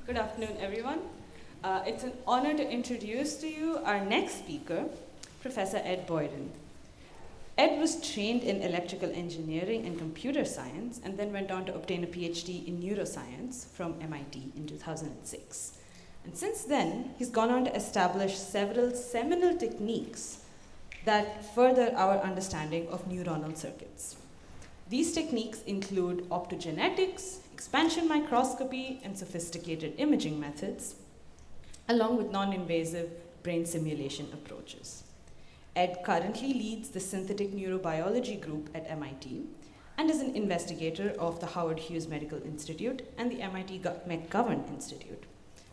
Good afternoon, everyone. It's an honor to introduce to you our next speaker, Professor Ed Boyden. Ed was trained in electrical engineering and computer science and then went on to obtain a PhD in neuroscience from MIT in 2006. And since then, he's gone on to establish several seminal techniques that further our understanding of neuronal circuits. These techniques include optogenetics, expansion microscopy, and sophisticated imaging methods, along with non-invasive brain simulation approaches. Ed currently leads the synthetic neurobiology group at MIT and is an investigator of the Howard Hughes Medical Institute and the MIT McGovern Institute,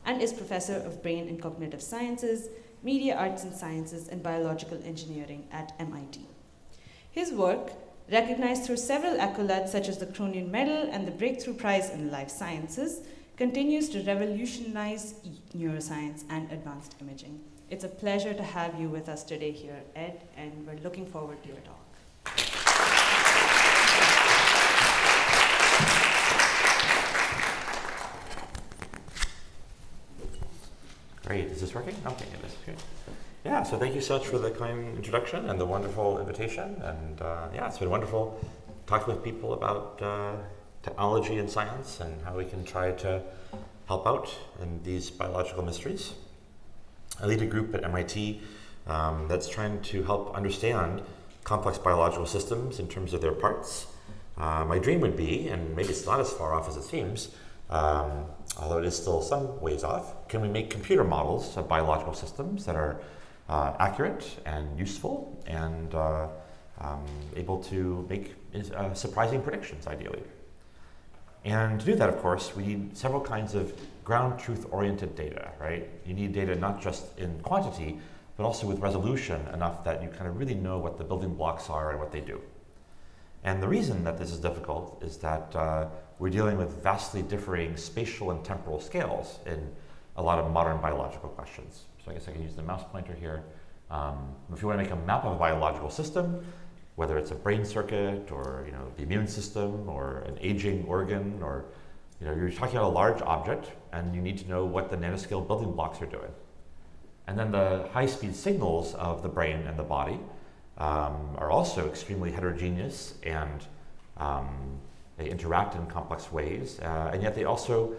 and is professor of brain and cognitive sciences, media arts and sciences, and biological engineering at MIT. His work, recognized through several accolades such as the Cronin Medal and the Breakthrough Prize in Life Sciences, continues to revolutionize neuroscience and advanced imaging. It's a pleasure to have you with us today here, Ed, and we're looking forward to your talk. Great, is this working? Okay, it is, great. Yeah, so thank you so much for the kind introduction and the wonderful invitation. And yeah, it's been wonderful talking with people about technology and science and how we can try to help out in these biological mysteries. I lead a group at MIT that's trying to help understand complex biological systems in terms of their parts. My dream would be, and maybe it's not as far off as it seems, although it is still some ways off, can we make computer models of biological systems that are accurate and useful and able to make surprising predictions, ideally. And to do that, of course, we need several kinds of ground truth-oriented data, right? You need data not just in quantity, but also with resolution enough that you kind of really know what the building blocks are and what they do. And the reason that this is difficult is that we're dealing with vastly differing spatial and temporal scales in a lot of modern biological questions. So I guess I can use the mouse pointer here. If you want to make a map of a biological system, whether it's a brain circuit or the immune system or an aging organ, or you're talking about a large object and you need to know what the nanoscale building blocks are doing. And then the high-speed signals of the brain and the body are also extremely heterogeneous, and they interact in complex ways, and yet they also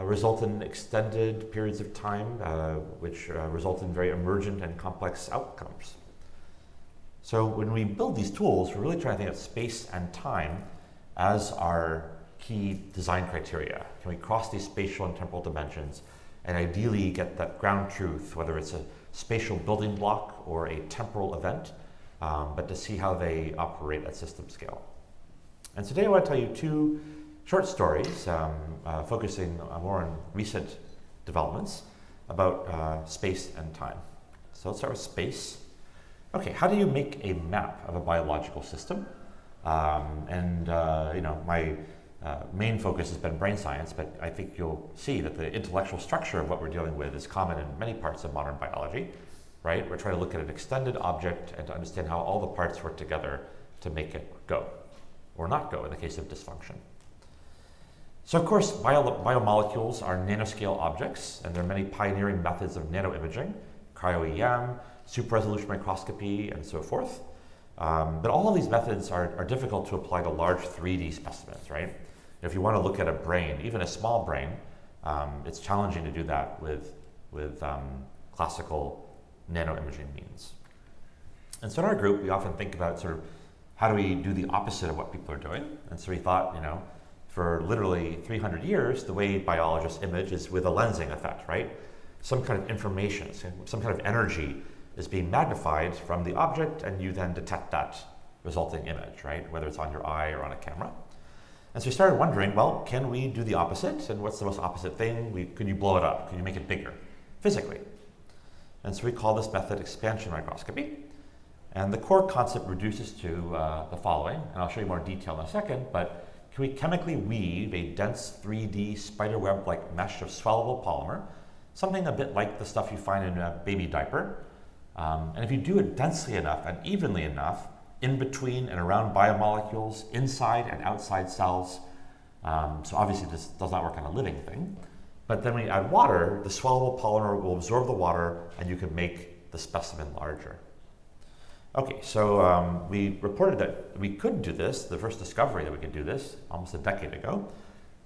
result in extended periods of time, which result in very emergent and complex outcomes. So when we build these tools, we're really trying to think of space and time as our key design criteria. Can we cross these spatial and temporal dimensions and ideally get that ground truth, whether it's a spatial building block or a temporal event, but to see how they operate at system scale. And today I want to tell you two short stories focusing more on recent developments about space and time. So let's start with space. Okay, how do you make a map of a biological system? My main focus has been brain science, but I think you'll see that the intellectual structure of what we're dealing with is common in many parts of modern biology, right? We're trying to look at an extended object and to understand how all the parts work together to make it go, or not go in the case of dysfunction. So of course, biomolecules are nanoscale objects, and there are many pioneering methods of nanoimaging, cryo-EM, super-resolution microscopy, and so forth. But all of these methods are difficult to apply to large 3D specimens, right? If you want to look at a brain, even a small brain, it's challenging to do that with classical nanoimaging means. And so in our group, we often think about sort of how do we do the opposite of what people are doing? And so we thought, for literally 300 years, the way biologists image is with a lensing effect, right? Some kind of information, some kind of energy is being magnified from the object, and you then detect that resulting image, right? Whether it's on your eye or on a camera. And so we started wondering, well, can we do the opposite? And what's the most opposite thing? Could you blow it up? Could you make it bigger physically? And so we call this method expansion microscopy. And the core concept reduces to the following, and I'll show you more detail in a second, but can we chemically weave a dense 3D spiderweb-like mesh of swallowable polymer, something a bit like the stuff you find in a baby diaper, and if you do it densely enough and evenly enough, in between and around biomolecules, inside and outside cells, so obviously this does not work on a living thing, But then when you add water, the swallowable polymer will absorb the water and you can make the specimen larger. Okay, so we reported that we could do this, the first discovery that we could do this, almost a decade ago.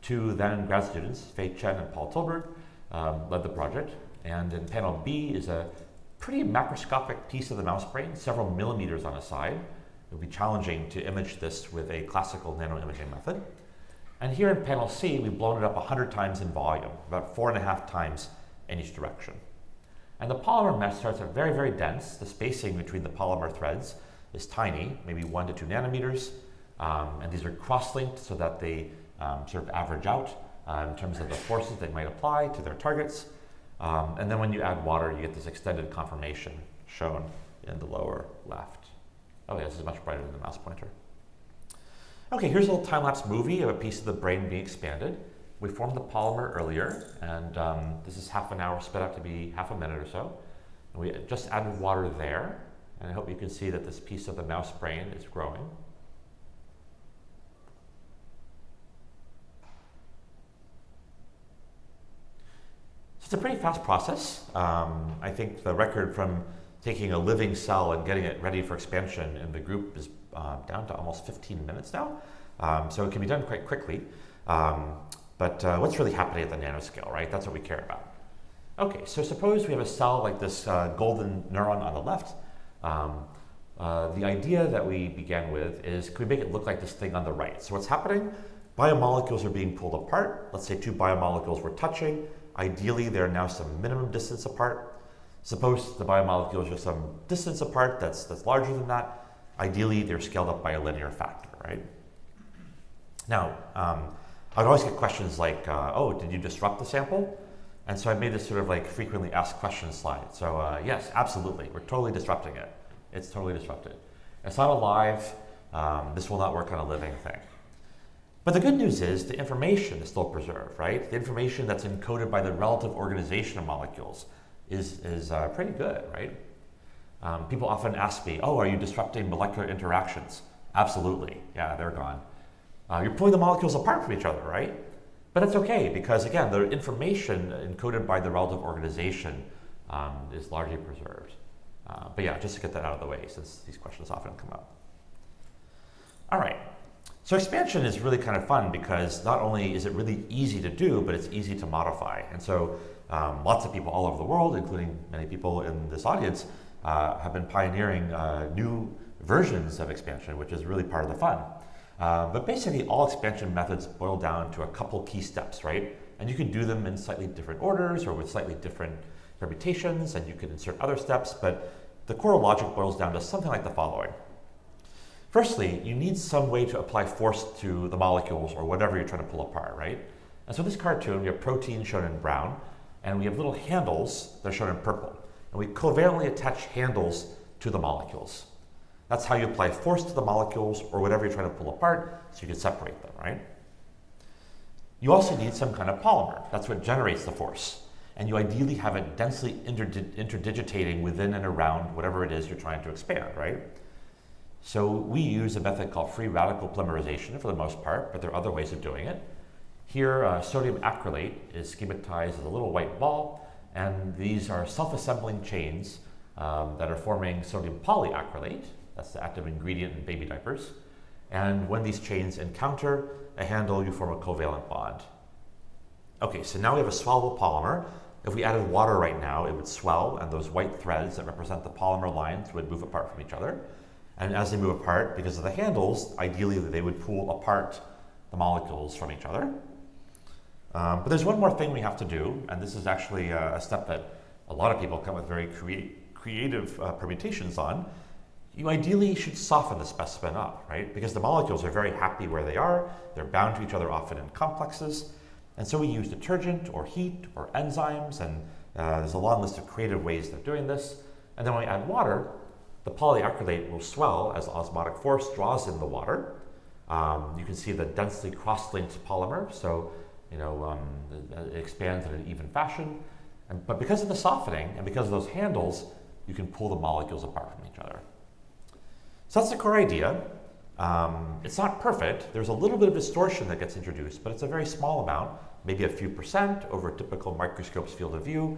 Two then grad students, Fei Chen and Paul Tilburg, led the project. And in panel B is a pretty macroscopic piece of the mouse brain, several millimeters on a side. It would be challenging to image this with a classical nanoimaging method. And here in panel C, we've blown it up 100 times in volume, about 4.5 times in each direction. And the polymer mesh starts out very, very dense. The spacing between the polymer threads is tiny, maybe 1 to 2 nanometers. And these are cross-linked so that they sort of average out in terms of the forces they might apply to their targets. And then when you add water, you get this extended conformation shown in the lower left. Oh yeah, this is much brighter than the mouse pointer. Okay, here's a little time-lapse movie of a piece of the brain being expanded. We formed the polymer earlier, and this is half an hour sped up to be half a minute or so. And we just added water there, and I hope you can see that this piece of the mouse brain is growing. So it's a pretty fast process. I think the record from taking a living cell and getting it ready for expansion in the group is down to almost 15 minutes now. So it can be done quite quickly. But what's really happening at the nanoscale, right? That's what we care about. Okay, so suppose we have a cell like this golden neuron on the left. The idea that we began with is, can we make it look like this thing on the right? So what's happening? Biomolecules are being pulled apart. Let's say two biomolecules were touching. Ideally, they're now some minimum distance apart. Suppose the biomolecules are some distance apart that's larger than that. Ideally, they're scaled up by a linear factor, right? Now, I would always get questions like, oh, did you disrupt the sample? And so I made this sort of like frequently asked questions slide. So yes, absolutely, we're totally disrupting it. It's totally disrupted. It's not alive. This will not work on a living thing. But the good news is the information is still preserved, right? The information that's encoded by the relative organization of molecules is pretty good, right? People often ask me, oh, are you disrupting molecular interactions? Absolutely, yeah, they're gone. You're pulling the molecules apart from each other, right? But it's okay because, again, the information encoded by the relative organization is largely preserved. But yeah, just to get that out of the way since these questions often come up. All right, so expansion is really kind of fun because not only is it really easy to do, but it's easy to modify. And so lots of people all over the world, including many people in this audience, have been pioneering new versions of expansion, which is really part of the fun. But basically, all expansion methods boil down to a couple key steps, right? And you can do them in slightly different orders or with slightly different permutations, and you can insert other steps, but the core logic boils down to something like the following. Firstly, you need some way to apply force to the molecules or whatever you're trying to pull apart, right? And so in this cartoon, we have proteins shown in brown, and we have little handles that are shown in purple. And we covalently attach handles to the molecules. That's how you apply force to the molecules or whatever you're trying to pull apart so you can separate them, right? You also need some kind of polymer. That's what generates the force. And you ideally have it densely interdigitating within and around whatever it is you're trying to expand, right? So we use a method called free radical polymerization for the most part, but there are other ways of doing it. Here, sodium acrylate is schematized as a little white ball, and these are self-assembling chains that are forming sodium polyacrylate. That's the active ingredient in baby diapers. And when these chains encounter a handle, you form a covalent bond. Okay, so now we have a swallowable polymer. If we added water right now, it would swell, and those white threads that represent the polymer lines would move apart from each other. And as they move apart, because of the handles, ideally they would pull apart the molecules from each other. But there's one more thing we have to do, and this is actually a step that a lot of people come with very creative permutations on. You ideally should soften the specimen up, right? Because the molecules are very happy where they are. They're bound to each other often in complexes. And so we use detergent or heat or enzymes, and there's a long list of creative ways of doing this. And then when we add water, the polyacrylate will swell as the osmotic force draws in the water. You can see the densely cross-linked polymer, so it expands in an even fashion. But because of the softening and because of those handles, you can pull the molecules apart from each other. So that's the core idea. It's not perfect. There's a little bit of distortion that gets introduced, but it's a very small amount. maybe a few percent over a typical microscope's field of view.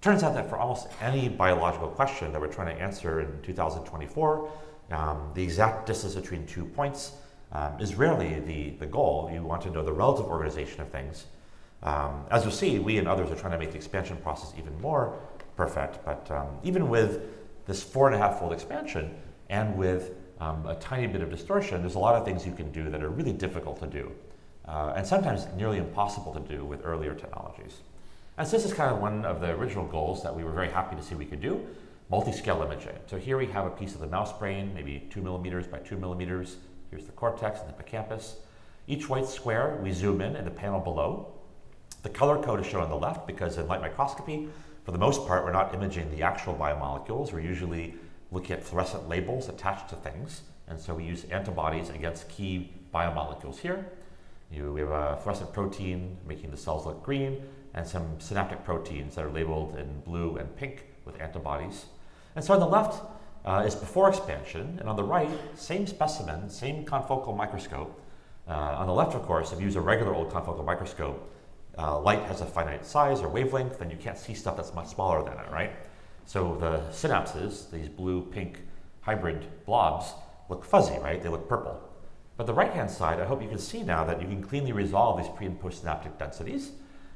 Turns out that for almost any biological question that we're trying to answer in 2024, the exact distance between 2 points is rarely the goal. You want to know the relative organization of things. As you'll see, we and others are trying to make the expansion process even more perfect, but even with this 4.5-fold expansion and with a tiny bit of distortion, there's a lot of things you can do that are really difficult to do, and sometimes nearly impossible to do with earlier technologies. And so this is kind of one of the original goals that we were very happy to see we could do, multi-scale imaging. So here we have a piece of the mouse brain, maybe 2 millimeters by 2 millimeters. Here's the cortex and the hippocampus. Each white square, we zoom in the panel below. The color code is shown on the left because in light microscopy, for the most part, we're not imaging the actual biomolecules. We're usually looking at fluorescent labels attached to things. And so we use antibodies against key biomolecules here. We have a fluorescent protein making the cells look green, and some synaptic proteins that are labeled in blue and pink with antibodies. And so on the left is before expansion, and on the right, same specimen, same confocal microscope. On the left, of course, if you use a regular old confocal microscope, light has a finite size or wavelength, and you can't see stuff that's much smaller than it, right? So the synapses, these blue-pink hybrid blobs, look fuzzy, right? They look purple. But the right-hand side, I hope you can see now that you can cleanly resolve these pre- and postsynaptic densities.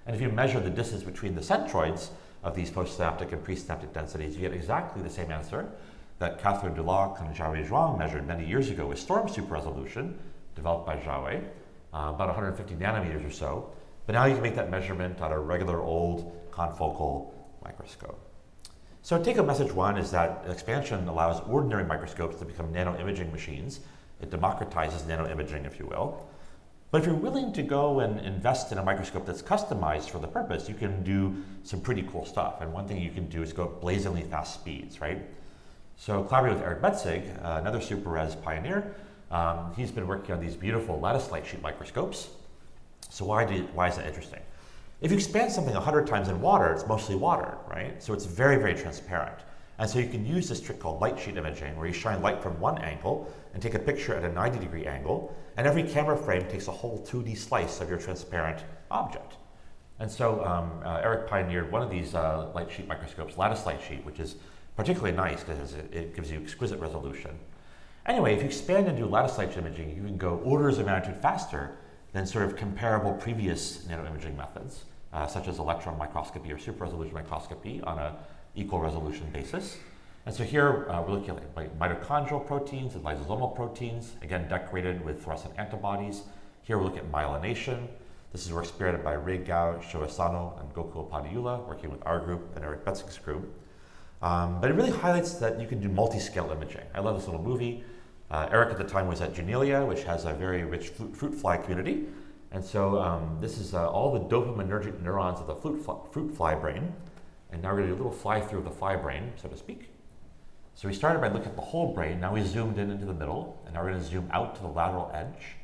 And if you measure the distance between the centroids of these postsynaptic and presynaptic densities, you get exactly the same answer that Catherine Dulac and Xiaowei Zhuang measured many years ago with storm super resolution, developed by Xiaowei, about 150 nanometers or so. But now you can make that measurement on a regular old confocal microscope. So take-home message one is that expansion allows ordinary microscopes to become nano-imaging machines. It democratizes nano-imaging, if you will. But if you're willing to go and invest in a microscope that's customized for the purpose, you can do some pretty cool stuff. And one thing you can do is go at blazingly fast speeds, right? So collaborating with Eric Betzig, another super res pioneer, he's been working on these beautiful lattice light sheet microscopes. So why is that interesting? If you expand something 100 times in water, it's mostly water, right? So it's very, very transparent. And so you can use this trick called light sheet imaging, where you shine light from one angle and take a picture at a 90-degree angle, and every camera frame takes a whole 2D slice of your transparent object. And so Eric pioneered one of these light sheet microscopes, lattice light sheet, which is particularly nice because it gives you exquisite resolution. Anyway, if you expand and do lattice light imaging, you can go orders of magnitude faster than sort of comparable previous nanoimaging methods, such as electron microscopy or super resolution microscopy on an equal resolution basis. And so here we're looking at like mitochondrial proteins and lysosomal proteins, again decorated with fluorescent antibodies. Here we're looking at myelination. This is work spearheaded by Rig Gao, Sho Asano, and Gokul Padiula, working with our group and Eric Betzig's group. But it really highlights that you can do multi-scale imaging. I love this little movie. Eric at the time was at Genelia, which has a very rich fruit fly community. And so this is all the dopaminergic neurons of the fruit fly brain. And now we're going to do a little fly through of the fly brain, so to speak. So we started by looking at the whole brain. Now we zoomed in into the middle, and now we're going to zoom out to the lateral edge.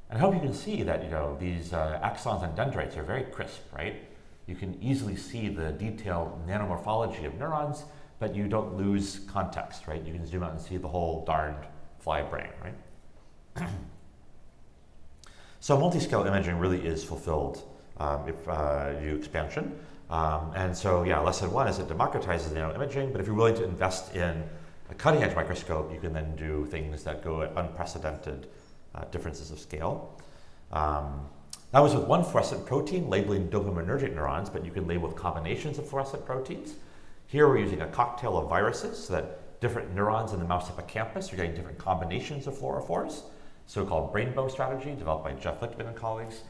And I hope you can see that these axons and dendrites are very crisp, right? You can easily see the detailed nanomorphology of neurons, but you don't lose context, right? You can zoom out and see the whole darned fly brain, right? So multi-scale imaging really is fulfilled if you do expansion. And so, yeah, lesson one is it democratizes nanoimaging, but if you're willing to invest in a cutting-edge microscope, you can then do things that go at unprecedented differences of scale. That was with one fluorescent protein labeling dopaminergic neurons, but you can label with combinations of fluorescent proteins. Here we're using a cocktail of viruses so that different neurons in the mouse hippocampus are getting different combinations of fluorophores, so-called rainbow strategy developed by Jeff Lichtman and colleagues.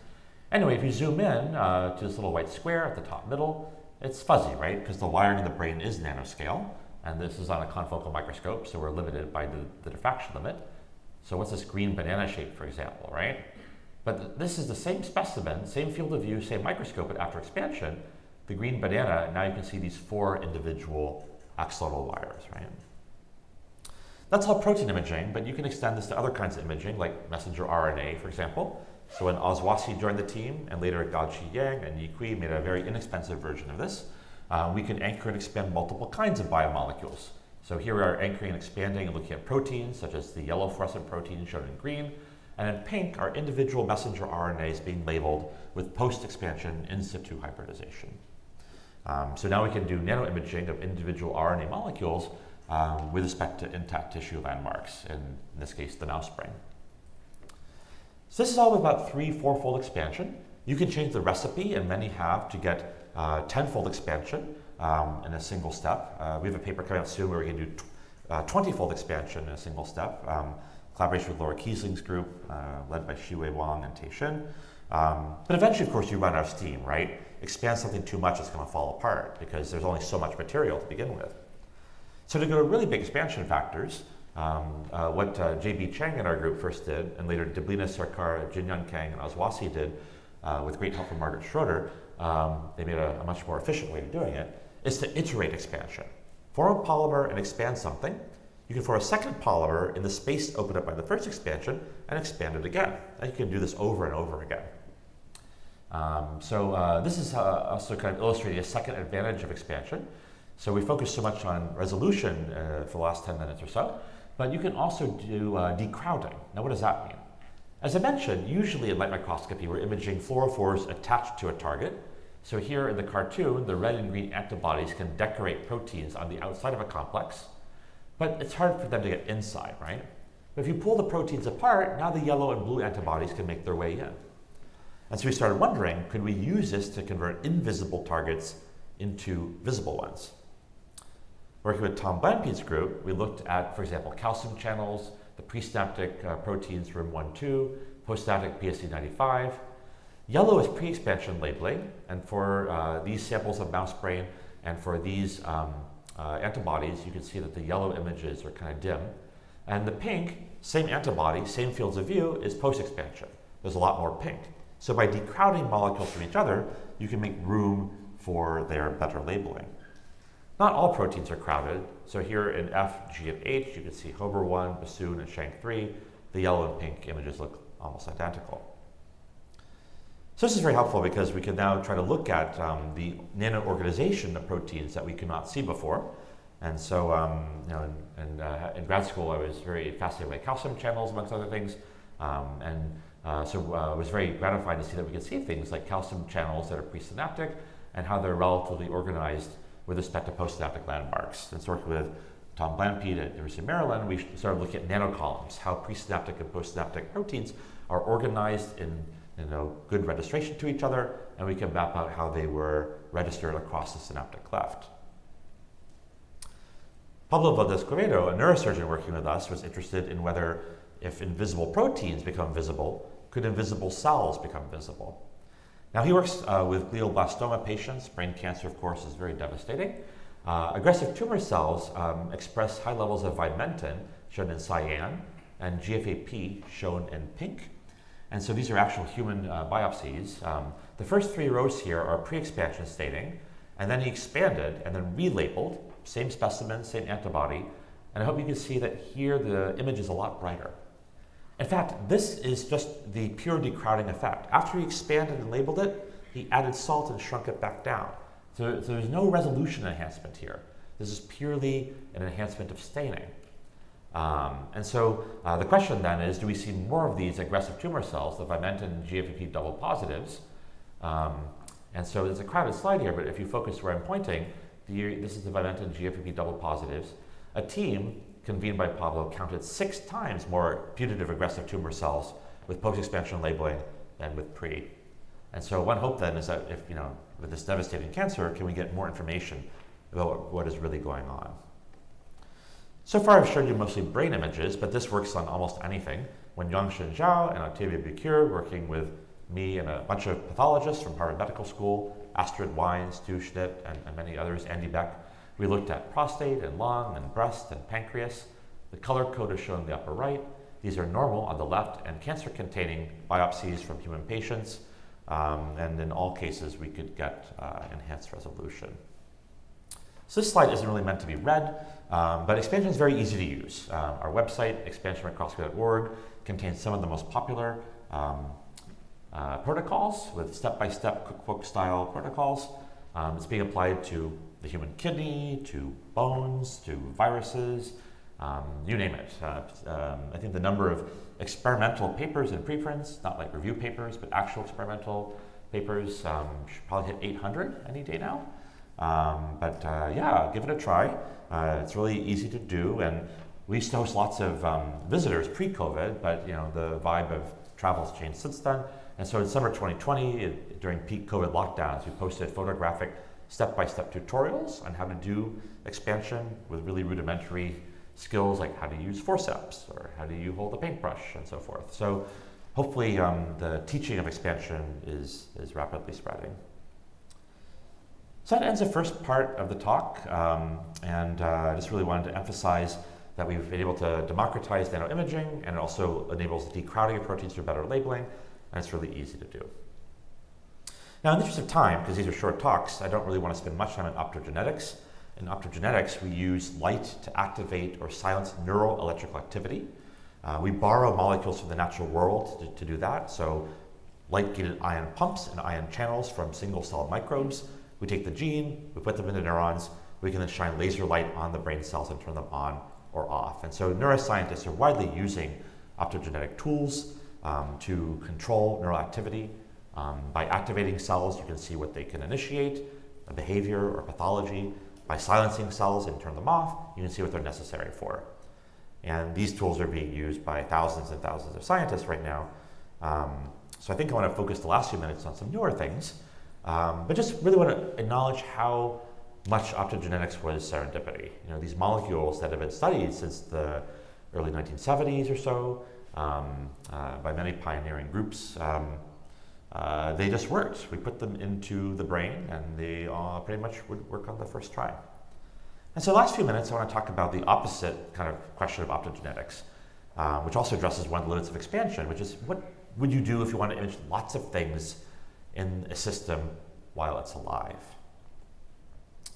Anyway, if you zoom in to this little white square at the top middle, it's fuzzy, right? Because the wiring of the brain is nanoscale, and this is on a confocal microscope, so we're limited by the diffraction limit. So what's this green banana shape, for example, right? But this is the same specimen, same field of view, same microscope, but after expansion, the green banana, now you can see these 4 individual axonal wires, right? That's all protein imaging, but you can extend this to other kinds of imaging, like messenger RNA, for example. So when Ozwasi joined the team, and later Gaoqi Yang and Yi Kui made a very inexpensive version of this, we can anchor and expand multiple kinds of biomolecules. So here we are anchoring and expanding and looking at proteins, such as the yellow fluorescent protein shown in green, And in pink are individual messenger RNAs being labeled with post-expansion in situ hybridization. So now we can do nanoimaging of individual RNA molecules with respect to intact tissue landmarks, in this case, the mouse brain. So this is all about 3-4-fold expansion. You can change the recipe, and many have, to get 10-fold expansion in a single step. We have a paper coming out soon where we can do 20-fold expansion in a single step. Collaboration with Laura Kiesling's group, led by Shiwei Wang and Tae-Shin. But eventually, of course, you run out of steam, right? Expand something too much, it's going to fall apart because there's only so much material to begin with. So to go to really big expansion factors, what J.B. Chang and our group first did, and later Deblina Sarkar, Jinyoung Kang, and Oswasi did, with great help from Margaret Schroeder, they made a much more efficient way of doing it, is to iterate expansion. Form a polymer and expand something. You can form a second polymer in the space opened up by the first expansion and expand it again. And you can do this over and over again. This is also kind of illustrating a second advantage of expansion. So we focused so much on resolution for the last 10 minutes or so, but you can also do decrowding. Now what does that mean? As I mentioned, usually in light microscopy, we're imaging fluorophores attached to a target. So here in the cartoon, the red and green antibodies can decorate proteins on the outside of a complex, but it's hard for them to get inside, right? But if you pull the proteins apart, now the yellow and blue antibodies can make their way in. And so we started wondering, could we use this to convert invisible targets into visible ones? Working with Tom Blanpeat's group, we looked at, for example, calcium channels, the presynaptic proteins RIM12, postsynaptic PSC95. Yellow is pre-expansion labeling, and for these samples of mouse brain and for these antibodies, you can see that the yellow images are kind of dim. And the pink, same antibody, same fields of view, is post-expansion. There's a lot more pink. So by decrowding molecules from each other, you can make room for their better labeling. Not all proteins are crowded. So here in F, G, and H, you can see HOBR1, bassoon, and Shank3. The yellow and pink images look almost identical. So this is very helpful because we can now try to look at the nano-organization of proteins that we could not see before. And so, in grad school, I was very fascinated by calcium channels, amongst other things. So it was very gratifying to see that we could see things like calcium channels that are presynaptic and how they're relatively organized with respect to postsynaptic landmarks. And so working with Tom Blanpeat at the University of Maryland, we started looking at nanocolumns, how presynaptic and postsynaptic proteins are organized in good registration to each other, and we can map out how they were registered across the synaptic cleft. Pablo Valdez-Quevedo, a neurosurgeon working with us, was interested in whether if invisible proteins become visible, could invisible cells become visible? Now he works with glioblastoma patients. Brain cancer, of course, is very devastating. Aggressive tumor cells express high levels of vimentin, shown in cyan, and GFAP, shown in pink. And so these are actual human biopsies. The first 3 rows here are pre-expansion staining, and then he expanded and then relabeled, same specimen, same antibody, and I hope you can see that here the image is a lot brighter. In fact, this is just the pure decrowding effect. After he expanded and labeled it, he added salt and shrunk it back down. So there's no resolution enhancement here. This is purely an enhancement of staining. And so the question then is, do we see more of these aggressive tumor cells, the vimentin and GFAP double positives? And so there's a crowded slide here, but if you focus where I'm pointing, this is the vimentin and GFAP double positives. A team convened by Pablo counted 6 times more putative aggressive tumor cells with post-expansion labeling than with pre. And so one hope then is that if, with this devastating cancer, can we get more information about what is really going on? So far I've showed you mostly brain images, but this works on almost anything. When Yangshin Zhao and Octavia Bucure, working with me and a bunch of pathologists from Harvard Medical School, Astrid Wine, Stu Schnitt, and many others, Andy Beck, we looked at prostate and lung and breast and pancreas. The color code is shown in the upper right. These are normal on the left and cancer-containing biopsies from human patients. And in all cases, we could get enhanced resolution. So this slide isn't really meant to be read, but expansion is very easy to use. Our website, expansionmicroscopy.org, contains some of the most popular protocols with step-by-step cookbook-style protocols. It's being applied to the human kidney, to bones, to viruses, you name it. I think the number of experimental papers and preprints, not like review papers, but actual experimental papers, should probably hit 800 any day now. Yeah, give it a try. It's really easy to do, and we used to host lots of visitors pre-COVID, but the vibe of travel's changed since then. And so in summer 2020, during peak COVID lockdowns, we posted photographic step-by-step tutorials on how to do expansion with really rudimentary skills like how to use forceps or how do you hold a paintbrush and so forth. So hopefully the teaching of expansion is rapidly spreading. So that ends the first part of the talk, and I just really wanted to emphasize that we've been able to democratize nanoimaging, and it also enables decrowding of proteins through better labeling, and it's really easy to do. Now, in the interest of time, because these are short talks, I don't really want to spend much time on optogenetics. In optogenetics, we use light to activate or silence neuroelectrical activity. We borrow molecules from the natural world to do that. So light-gated ion pumps and ion channels from single-cell microbes. We take the gene, we put them into neurons, we can then shine laser light on the brain cells and turn them on or off. And so neuroscientists are widely using optogenetic tools to control neural activity. By activating cells, you can see what they can initiate, a behavior or pathology. By silencing cells and turn them off, you can see what they're necessary for. And these tools are being used by thousands and thousands of scientists right now. So I think I want to focus the last few minutes on some newer things, but just really want to acknowledge how much optogenetics was serendipity. These molecules that have been studied since the early 1970s or so by many pioneering groups, they just worked. We put them into the brain and they pretty much would work on the first try. And so the last few minutes I want to talk about the opposite kind of question of optogenetics, which also addresses one of the limits of expansion, which is what would you do if you want to image lots of things in a system while it's alive?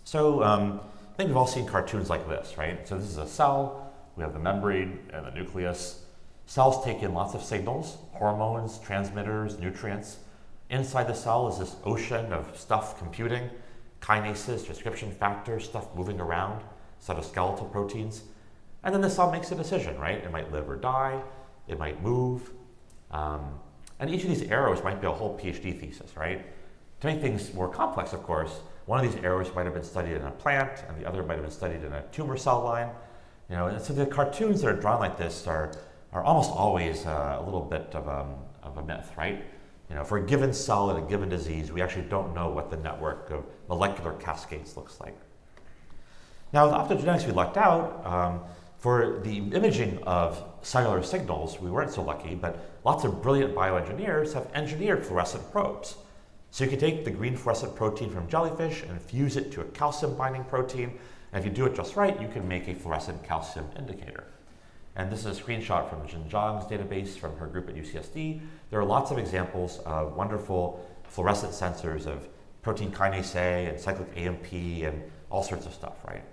So I think we've all seen cartoons like this, right? So this is a cell, we have the membrane and the nucleus. Cells take in lots of signals, hormones, transmitters, nutrients. Inside the cell is this ocean of stuff computing, kinases, transcription factors, stuff moving around, cytoskeletal proteins. And then the cell makes a decision, right? It might live or die, it might move. And each of these arrows might be a whole PhD thesis, right? To make things more complex, of course, one of these arrows might have been studied in a plant, and the other might have been studied in a tumor cell line. And so the cartoons that are drawn like this are almost always a little bit of a myth, right? For a given cell in a given disease, we actually don't know what the network of molecular cascades looks like. Now, with optogenetics, we lucked out. For the imaging of cellular signals, we weren't so lucky, but lots of brilliant bioengineers have engineered fluorescent probes. So you can take the green fluorescent protein from jellyfish and fuse it to a calcium-binding protein, and if you do it just right, you can make a fluorescent calcium indicator. And this is a screenshot from Jin Zhang's database from her group at UCSD. There are lots of examples of wonderful fluorescent sensors of protein kinase A and cyclic AMP and all sorts of stuff, right?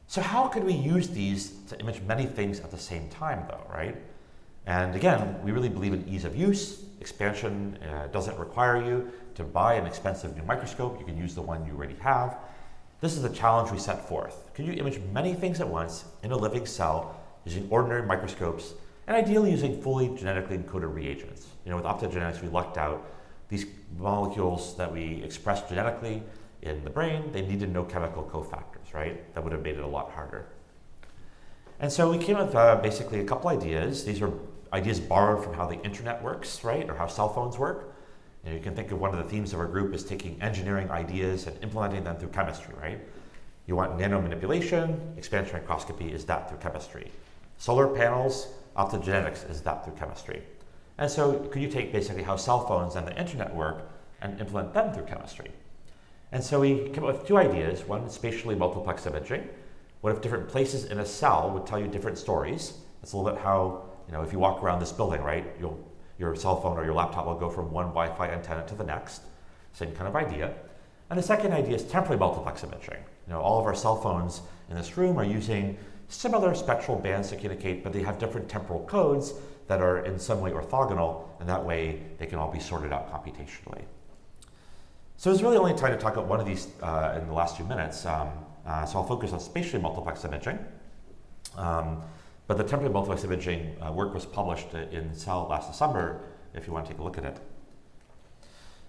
So how could we use these to image many things at the same time, though, right? And again, we really believe in ease of use. Expansion doesn't require you to buy an expensive new microscope. You can use the one you already have. This is the challenge we set forth. Could you image many things at once in a living cell using ordinary microscopes and ideally using fully genetically encoded reagents? With optogenetics, we lucked out. These molecules that we express genetically in the brain, they needed no chemical cofactors, right? That would have made it a lot harder. And so we came up with basically a couple ideas. These are ideas borrowed from how the internet works, right? Or how cell phones work. You can think of one of the themes of our group is taking engineering ideas and implementing them through chemistry, right? You want nanomanipulation, expansion microscopy is that through chemistry. Solar panels, optogenetics is that through chemistry. And so could you take basically how cell phones and the internet work and implement them through chemistry? And so we came up with two ideas. One is spatially multiplex imaging. What if different places in a cell would tell you different stories? That's a little bit how, if you walk around this building, right, your cell phone or your laptop will go from one Wi-Fi antenna to the next. Same kind of idea. And the second idea is temporally multiplex imaging. All of our cell phones in this room are using similar spectral bands to communicate, but they have different temporal codes that are in some way orthogonal, and that way they can all be sorted out computationally. So there's really only time to talk about one of these in the last few minutes, so I'll focus on spatially multiplex imaging. But the temporary multiplex imaging work was published in Cell last December, if you want to take a look at it.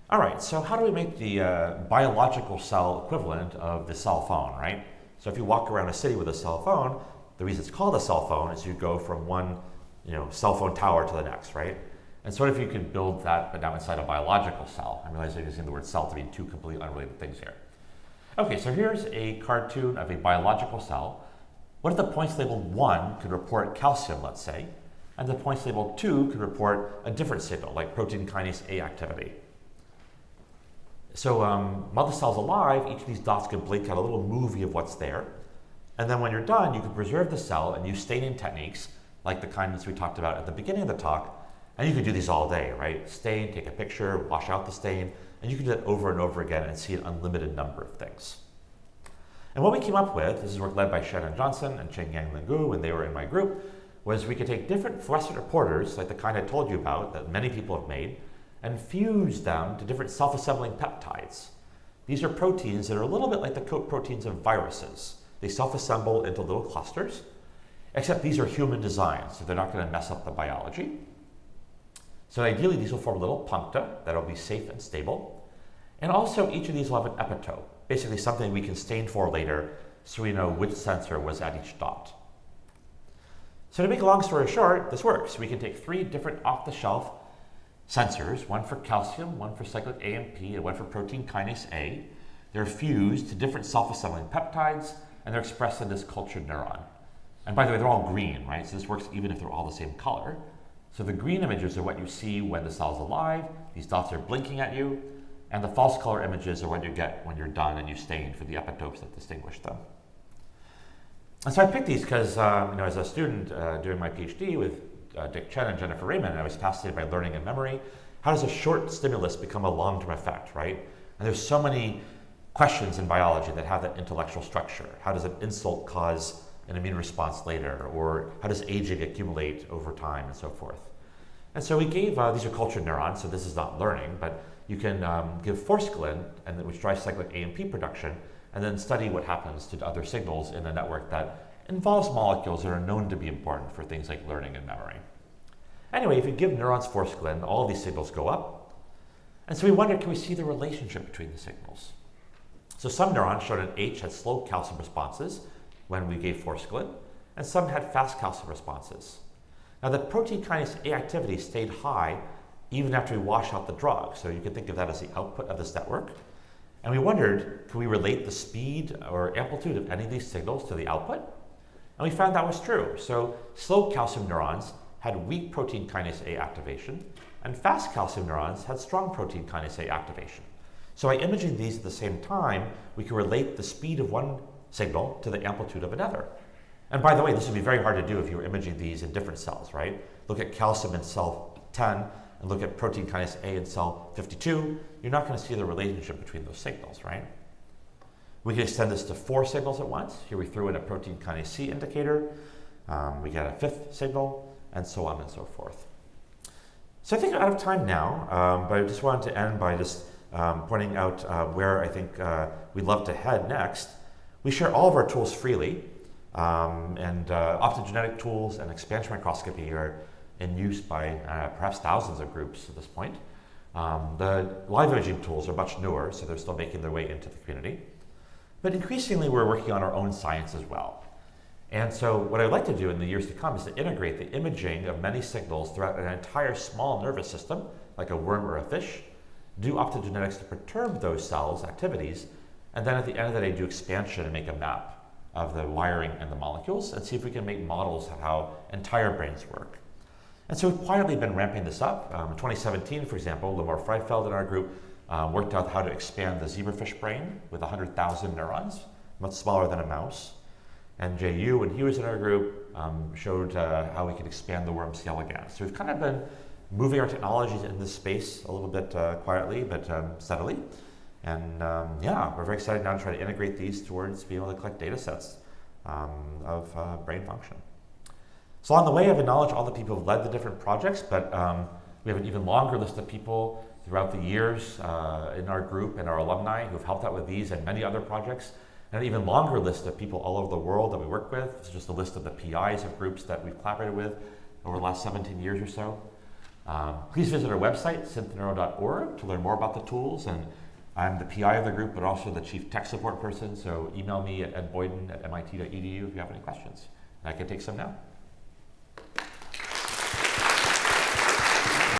All right, so how do we make the biological cell equivalent of the cell phone, right? So if you walk around a city with a cell phone, the reason it's called a cell phone is you go from one cell phone tower to the next, right? And sort of if you could build that, but now inside a biological cell. I realize I'm using the word cell to mean two completely unrelated things here. Okay, so here's a cartoon of a biological cell. What if the points labeled 1 could report calcium, let's say, and the points labeled 2 could report a different signal, like protein kinase A activity? So while the cell's alive, each of these dots can blink out a little movie of what's there. And then when you're done, you can preserve the cell and use staining techniques, like the kinds we talked about at the beginning of the talk. And you can do these all day, right? Stain, take a picture, wash out the stain, and you can do that over and over again and see an unlimited number of things. And what we came up with, this is work led by Shannon Johnson and Cheng Yang Lingu when they were in my group, was we could take different fluorescent reporters, like the kind I told you about that many people have made, and fuse them to different self-assembling peptides. These are proteins that are a little bit like the coat proteins of viruses. They self-assemble into little clusters, except these are human designs, so they're not going to mess up the biology. So ideally, these will form a little puncta that will be safe and stable. And also, each of these will have an epitope, basically something we can stain for later so we know which sensor was at each dot. So to make a long story short, this works. We can take 3 different off-the-shelf sensors, one for calcium, one for cyclic AMP, and one for protein kinase A. They're fused to different self-assembling peptides, and they're expressed in this cultured neuron. And by the way, they're all green, right? So this works even if they're all the same color. So the green images are what you see when the cell's alive. These dots are blinking at you. And the false color images are what you get when you're done and you stain for the epitopes that distinguish them. And so I picked these because, as a student doing my PhD with Dick Chen and Jennifer Raymond, I was fascinated by learning and memory. How does a short stimulus become a long-term effect, right? And there's so many questions in biology that have that intellectual structure. How does an insult cause an immune response later? Or how does aging accumulate over time and so forth? And so we gave, these are cultured neurons, so this is not learning, but you can give forskolin, which drives cyclic AMP production, and then study what happens to other signals in the network that involves molecules that are known to be important for things like learning and memory. Anyway, if you give neurons forskolin, all of these signals go up. And so we wondered, can we see the relationship between the signals? So some neurons showed an H had slow calcium responses when we gave forskolin, and some had fast calcium responses. Now the protein kinase A activity stayed high even after we wash out the drug, so you can think of that as the output of this network. And we wondered, can we relate the speed or amplitude of any of these signals to the output? And we found that was true. So slow calcium neurons had weak protein kinase A activation, and fast calcium neurons had strong protein kinase A activation. So by imaging these at the same time, we can relate the speed of one signal to the amplitude of another. And by the way, this would be very hard to do if you were imaging these in different cells, right? Look at calcium in cell 10 and look at protein kinase A in cell 52. You're not going to see the relationship between those signals, right? We can extend this to 4 signals at once. Here we threw in a protein kinase C indicator. We get a 5th signal, and so on and so forth. So I think I'm out of time now, but I just wanted to end by just pointing out where I think we'd love to head next. We share all of our tools freely, and optogenetic tools and expansion microscopy are in use by perhaps thousands of groups at this point. The live imaging tools are much newer, so they're still making their way into the community. But increasingly, we're working on our own science as well. And so what I'd like to do in the years to come is to integrate the imaging of many signals throughout an entire small nervous system, like a worm or a fish, do optogenetics to perturb those cells' activities, and then at the end of the day, do expansion and make a map of the wiring and the molecules, and see if we can make models of how entire brains work. And so we've quietly been ramping this up. In 2017, for example, Limor Freifeld in our group worked out how to expand the zebrafish brain with 100,000 neurons, much smaller than a mouse. And Jay Yu, when he was in our group, showed how we could expand the worm scale again. So we've kind of been moving our technologies in this space a little bit quietly, but steadily. And yeah, we're very excited now to try to integrate these towards being able to collect data sets of brain function. So along the way, I've acknowledged all the people who've led the different projects, but we have an even longer list of people throughout the years in our group and our alumni who've helped out with these and many other projects. and an even longer list of people all over the world that we work with. This is just a list of the PIs of groups that we've collaborated with over the last 17 years or so. Please visit our website, synthneuro.org, to learn more about the tools. And I'm the PI of the group, but also the chief tech support person. So email me at boyden@mit.edu if you have any questions. And I can take some now.